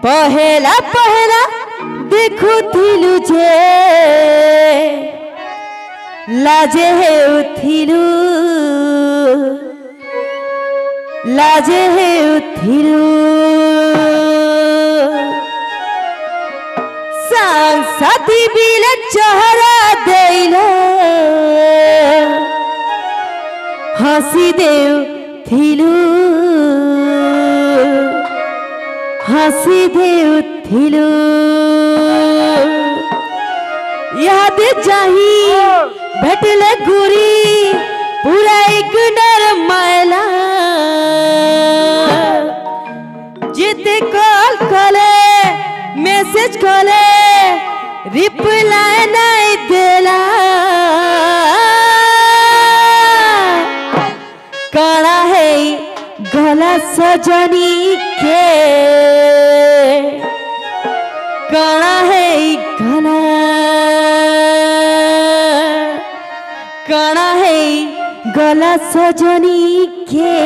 पहला पहला देखुथिलु जे लाजे हेउथिलु लाजे हेउथिलु सांग साथी बिले चेहरा देइलो हसी देउथिलु हसी देउथिलु याद जाही भेटले गुरी पूरा इग्नोर मायला जिते कॉल कले मैसेज कले रिप्लाई नहीं देला कड़ा है गला सजनी के कड़ा है गला कड़ा है गला सजनी के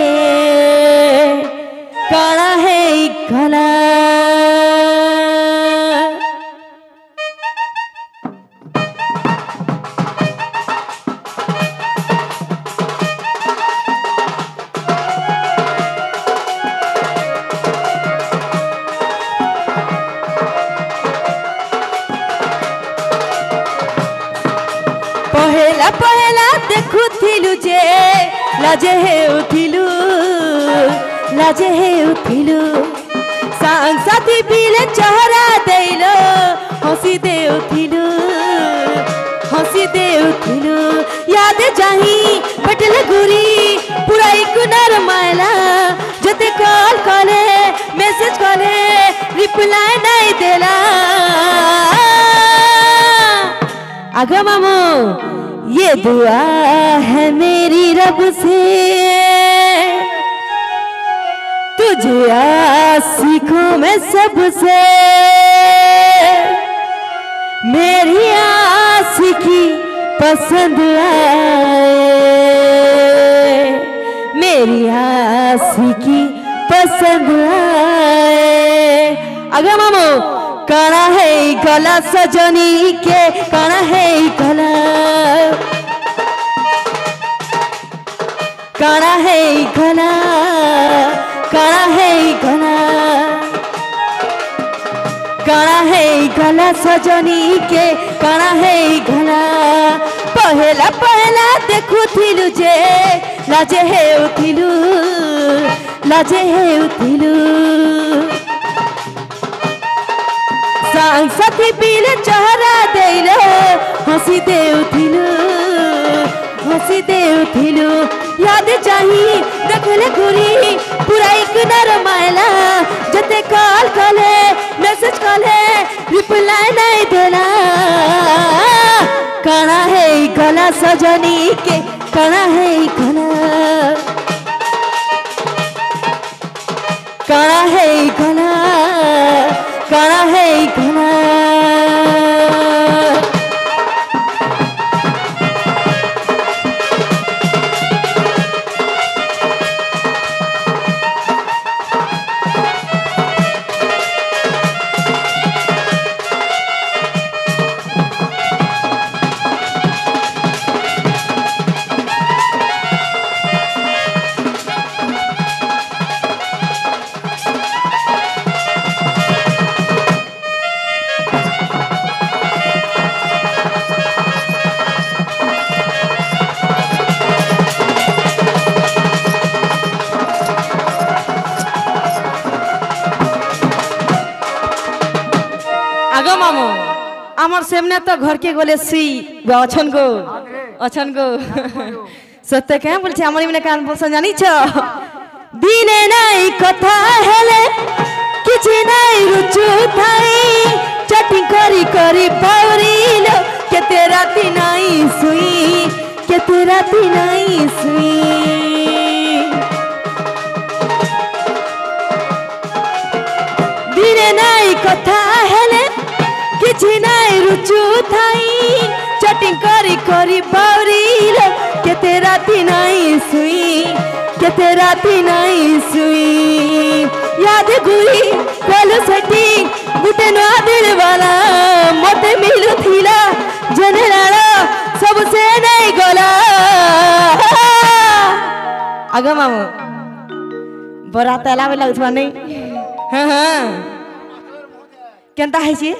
कड़ा है गला पहला पहला देखुथिलु जे लाजे हेउथिलु लाजे हेउथिलु सांग साथी बिले चेहरा देइलो हसी देउथिलु हसी देउथिलु याद जाही भेटले गुरी पूरा इग्नोर मायला जते कॉल कले मैसेज कले रिप्लाई नहीं देला आगा मामू ये दुआ है मेरी रब से तुझे आशिकों में सबसे मेरी आशिकी पसंद आए मेरी आशिकी पसंद आए आगा मामू कड़ा है गला सजनी के कड़ा है गला कड़ा है गला कड़ा है गला कड़ा है गला सजनी के कड़ा है गला पहला पहला देखुथिलु जे लाजे हेउथिलु लाजे हेउथिलु सांग साथी बिले चेहरा देइलो हसी देउथिलु हसी देउथिलु याद जाही देखले गुरी पूरा इग्नोर मायला जते कॉल कले मैसेज कले रिप्लाई नहीं देला कड़ा है गला सजनी के कड़ा है गला कड़ा है गला कड़ा है गला आगो मामू आमर सामने तो घर के गोले सी अछन गो सत्य क्या बोलछे आमर इमने कान बोल जानी छ दिने नहीं कथा हेले किछि नहीं रुचु थाई चटिंग करी करी बाउरीलो केते राती नहीं सुई केते राती नहीं सुई दिने नहीं कथा हेले किछि नहीं रुचु थाई चटिंग करी करी बाउरीलो केते राती नहीं सुई केते राती नहीं सुई याद गुई कल सटी आगो मामू बड़ा तेला में लगुआ नहीं हाँ हाँ केंता है छी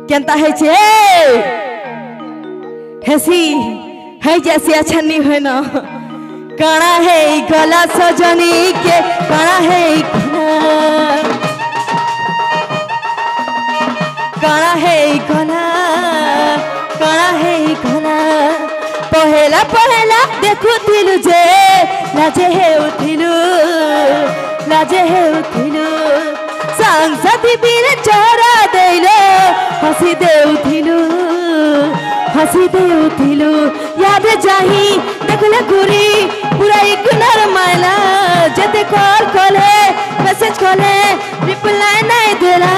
केंता है छी हेसी है जैसे अच्छा नहीं है ना काना है गला सजनी के काना है काना है गला काना है गला पहला पहला देखु थिलु जे लाजे है उथिलु सांसदी बीर चोरा देलो हसी देउथिलु याद जाही देखले गुरी पूरा इग्नोर माइला जते कॉल खोले मैसेज खोले रिप्लाई नहीं देला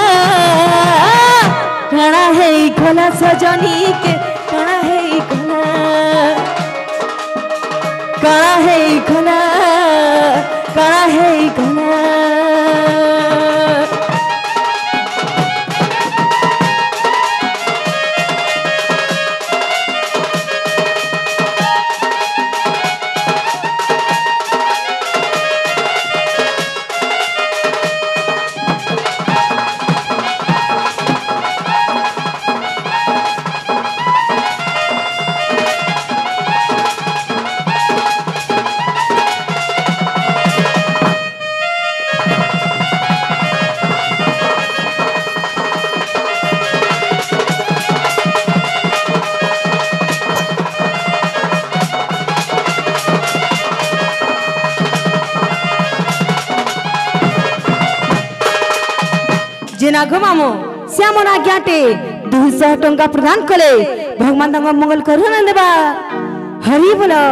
काना है गला सजनी के काना है गला जेना घुमामो श्यामना ज्ञाटे 200 टंका प्रदान कले भगवान तंग मंगल करू न देबा हरि बोलो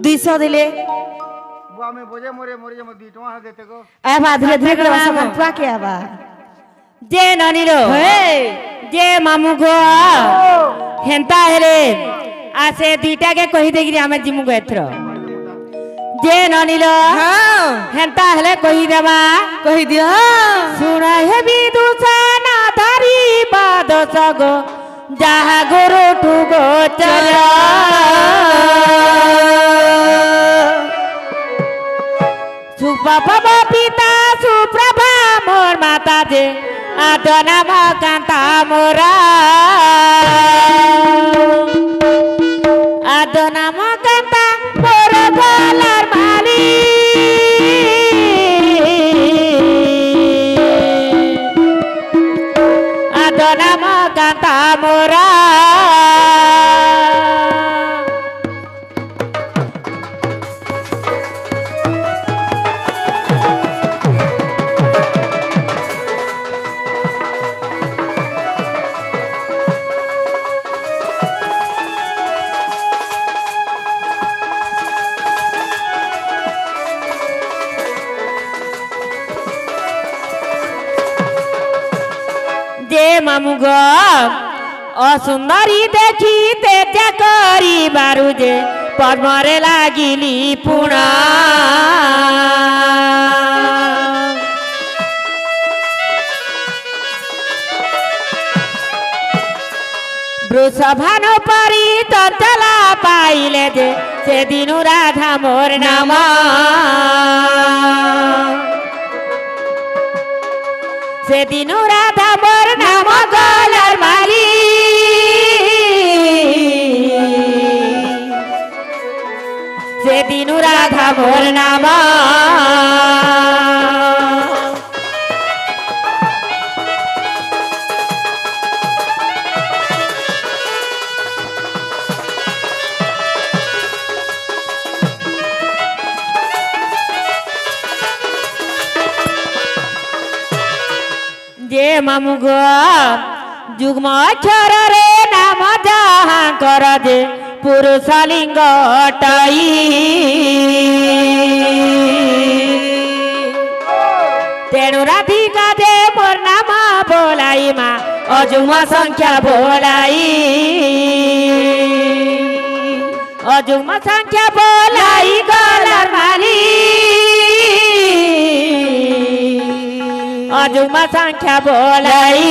200 दिले बुआ में बोझे मोरे मोरे जम 2 टका देते को आबा धीरे धीरे कर सब पुआ के आबा जे ननिलो हे जे मामू गो हेंता हेरे आसे दीटा के कहि देगिरी हमें जिमु गो एथरो जे ननिलो हां हेंता हेले कहि देबा कहि दियो सुना हे विदुषण धरी बाद सगो जहा गुरु ठुगो चल सुप्रभा पिता सुप्रभा मोर माता जे आदना मा कांता मोरा आदना मा कांता मोर गलार माली आदना मा कांता मोरा मामू गो असुंदरी देखी तेजा करी बारू जे पद्मरे लागिली पुणा वृषभानु परी चंचला पाइले जे से दिनु राधा मोर नाम से दिनु राधा मोर नाम गलार माली से दिनु राधा मोर नाम जे मामू गो जुग्म अक्षर रे नाम जहाँ कर दे पुरुष लिंग अटई तेणु राधिका दे मोर नाम बोलाई मा अजुग्म संख्या बोलाई अजुग्म संख्या बोलाई गलार माली अजुग्म संख्या बोलाई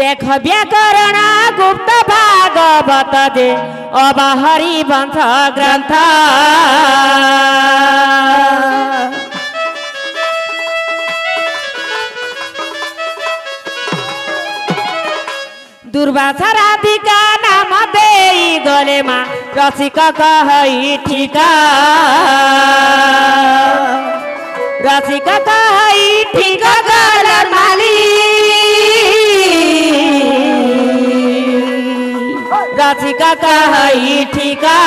देख व्याकरण गुप्त भागवत जे अब हरिवंश ग्रंथ दुर्वासा राधिका नाम देई गले माँ रसिक कहई ठीका रसिक कहई ठीक गल माली रसिक कहई ठीका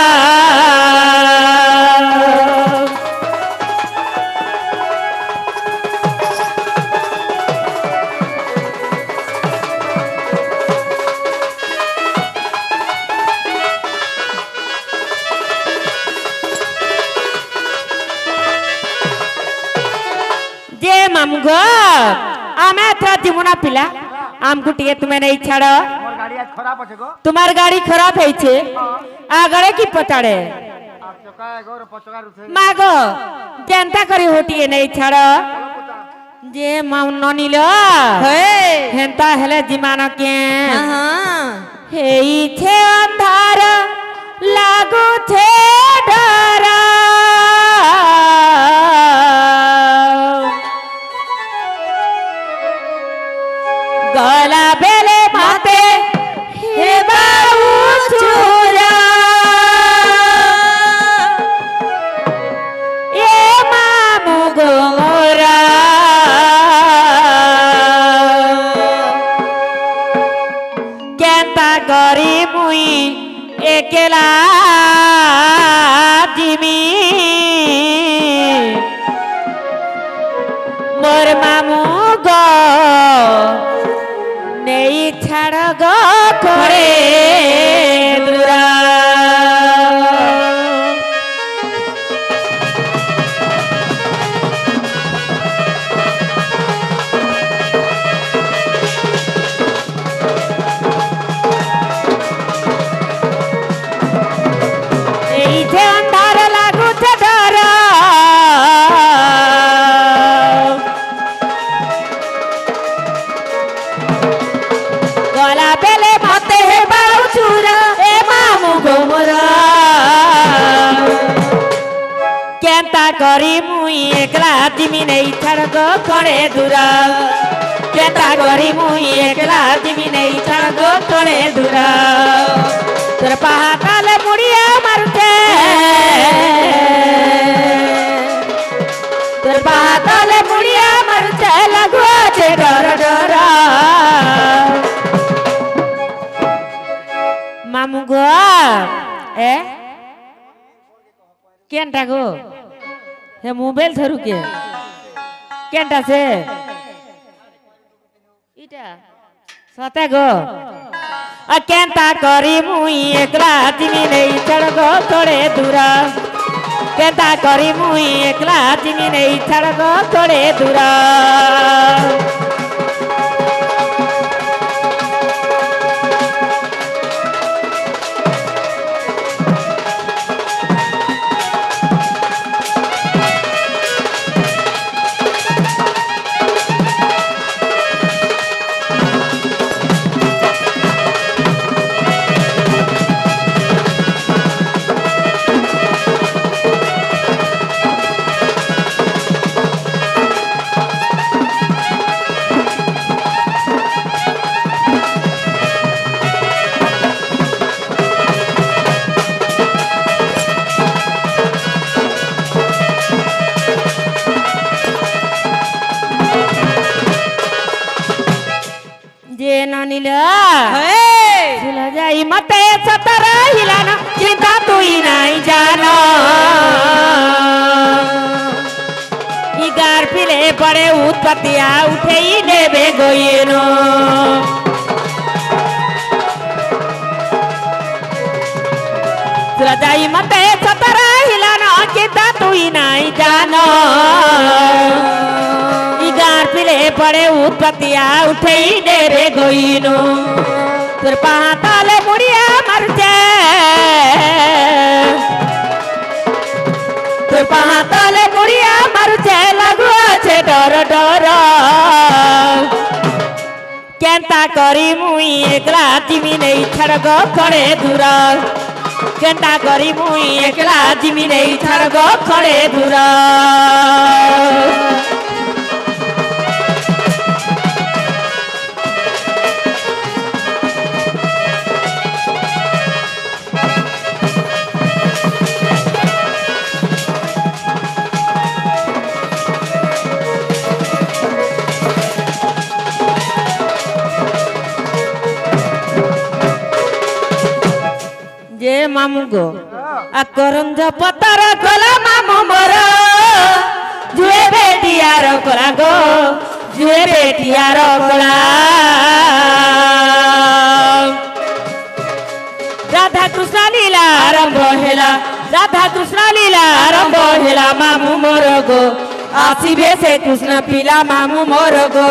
मामू गो आमे एथरा जीमुना पिला आमको टिके तुम्हें नहीं छाड़ मोर गाड़ी आज खराब अछि गो तुम्हार गाड़ी खराब है छे आगड़े की पचाड़े आप चका गो पचका रुथे मागो जनता करी होटिए नहीं छाड़ जे माम ननिलो हे हेंता हेले जिमान के हां हेई छे अंधार लागू छे डरा गला बेले माते हे बाऊ चूरा ए मामू गोरा केंता करी मुई एकेला जिमी मोर मामू गो नहीं छाड़ गो करे दूरा इथे अंधार लागू छे डर गला बेले माते हे बाऊ चूरा ए मामू गोमरा केंता करी मुई एकला जिमी नहीं छाड़ गो करे दूरा केंता करी मुई एकला जिमी नहीं छाड़ गो करे दूरा तोर पहाताले मुड़िया मारते तोर पहाताले मुड़िया मारते लगो छे डर डर मामू गो ए केनटा गो हे मोबाइल धरु के केनटा से इटा सते गो आ केनता करी मुई एकला जिमी नहीं छड़ गो थोड़े दूरा केनता करी मुई एकला जिमी नहीं छड़ गो थोड़े दूरा जाई मते सतरा हिलाना चिंता तू ही नहीं जानो इगार पिले पड़े उत्पत्तिया उठे ही देवे गोयेनो जाई मते सतरा हिलाना चिंता तू ही नहीं जानो इगार पिले पड़े उत्पत्तिया उठे ही देवे गोयेनो तोर पहाताले मुड़िया मरते तोर पहाताले मुड़िया मरते लगुआ छे डर डर কেনতা করি মুই একলা জিমি নেই ছাড় গো করে দূর কেনতা করি মুই একলা জিমি নেই ছাড় গো করে দূর যে মামু গো আকরঞ্জ পতর কলা মামু মোর জুয়ে বেটিয়ার কলা গো জুয়ে বেটিয়ার কলা রাধা কৃষ্ণ লীলা আরম্ভ হেলা রাধা কৃষ্ণ লীলা আরম্ভ হেলা মামু মোর গো আসিবে সে কৃষ্ণ পিলা মামু মোর গো